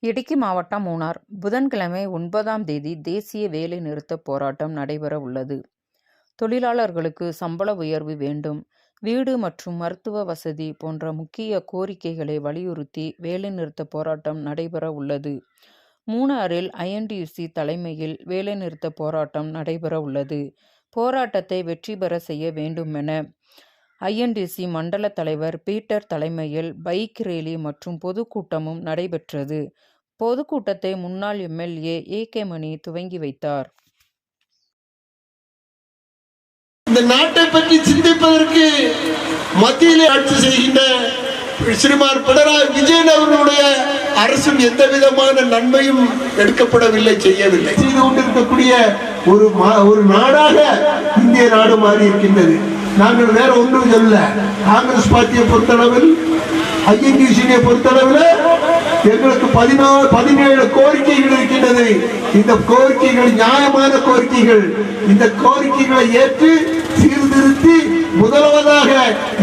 இடுக்கி மாவட்டம் மூணார் புதன்கிழமை 9ஆம் தேதி தேசிய வேலை நிறுத்த போராட்டம் நடைபெற உள்ளது. தொழிலாளர்களுக்கு சம்பள உயர்வு வேண்டும், வீடு மற்றும் மருத்துவ வசதி போன்ற முக்கிய கோரிக்கைகளை வலியுறுத்தி வேலைநிறுத்த போராட்டம் நடைபெற உள்ளது. மூணாறில் INTUC தலைமையில் வேலைநிறுத்த போராட்டம் நடைபெற உள்ளது. போராட்டத்தை வெற்றி பெற செய்ய வேண்டுமென INTUC மண்டல தலைவர் பீட்டர் தலைமையில் பைக் ரேலி மற்றும் பொதுக்கூட்டமும் நடைபெற்றது. பொதுக்கூட்டத்தை முன்னாள் MLA AK மணி துவங்கி வைத்தார். இந்த நாட்டை பற்றி சிந்திப்பதற்கு மத்தியிலே ஆட்சி செய்கின்ற ஸ்ரீமான் பினராயி விஜயன் அவர்களுடைய அரசும் எந்த விதமான நன்மையும் எடுக்கப்படவில்லை, செய்யவில்லை. செய்து கொண்டிருக்கக்கூடிய ஒரு நாடாக இந்திய நாடு மாறி இருக்கின்றது. நாங்கள் வேற ஒன்றும் சொல்ல. காங்கிரஸ் பார்ட்டியை பொறுத்தளவில், INTUC பொறுத்தளவில் எங்களுக்கு 17 கோரிக்கைகள் இருக்கின்றது. இந்த கோரிக்கைகள் நியாயமான கோரிக்கைகள். இந்த கோரிக்கைகளை ஏற்று சீர்திருத்தி முதலாவதாக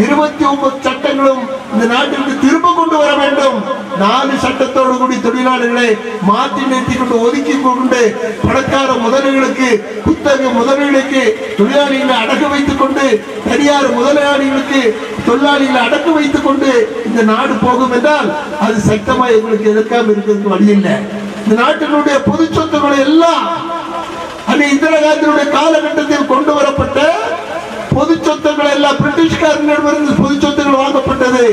29 சட்டங்களும் இந்த நாட்டிற்கு திரும்ப கொண்டு வர வேண்டும். 4 சட்டத்தோடு கூடி தொழிலாளர்களை மாற்றி நிறுத்தி கொண்டு ஒதுக்கி கொண்டு பணக்கார முதலாளிகளுக்கு, குத்தகை முதலாளிகளுக்கு தொழிலாளிகளை அடக்க வைத்துக் கொண்டு, தனியார் முதலாளிகளுக்கு தொழிலாளிகளை அடக்க வைத்துக் கொண்டு இந்த நாடு போகும் என்றால் அது சட்டமா எங்களுக்கு எதிர்க்காம இருக்கிறதுக்கு வழி இல்லை. இந்த நாட்டினுடைய பொது சொத்துக்களை எல்லாம் இந்திரா காந்தியுடைய காலகட்டத்தில் கொண்டு வரப்பட்ட பொது சொத்துக்கள் எல்லாம் பிரிட்டிஷ்காரர்களிடமிருந்து பொது சொத்துக்கள் வாங்கப்பட்டது.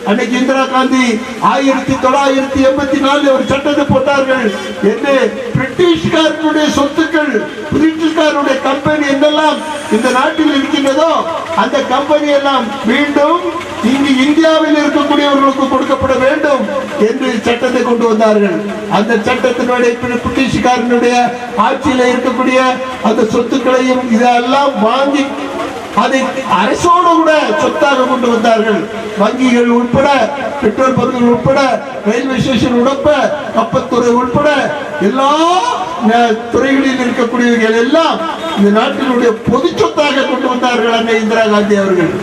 அன்னைக்கு இந்திரா காந்தி 1984 ஒரு சட்டத்தை போட்டார்கள். என்று பிரிட்டிஷ்காரனுடைய சொத்துக்கள், பிரிட்டிஷ்காரனுடைய கம்பெனி என்னெல்லாம் இந்த நாட்டில் இருக்கின்றதோ அந்த கம்பெனி எல்லாம் மீண்டும் இங்கு இந்தியாவில் இருக்கக்கூடியவர்களுக்கு கொடுக்கப்பட வேண்டும் என்று சட்டத்தை கொண்டு வந்தார்கள். அந்த சட்டத்தினுடைய பிரிட்டிஷ்காரனுடைய ஆட்சியில் இருக்கக்கூடிய அந்த சொத்துக்களையும் இதெல்லாம் வாங்கி அதை அரசோடு கூட சொத்தாக கொண்டு வந்தார்கள். வங்கிகள் உட்பட, பெட்ரோல் பங்குகள் உட்பட, ரயில்வே ஸ்டேஷன் உட்பட, கப்பத்துறை உட்பட எல்லா துறைகளில் இருக்கக்கூடியவர்கள் எல்லாம் இந்த நாட்டினுடைய பொது சொத்தாக கொண்டு வந்தார்கள் அன்னை இந்திரா காந்தி அவர்கள்.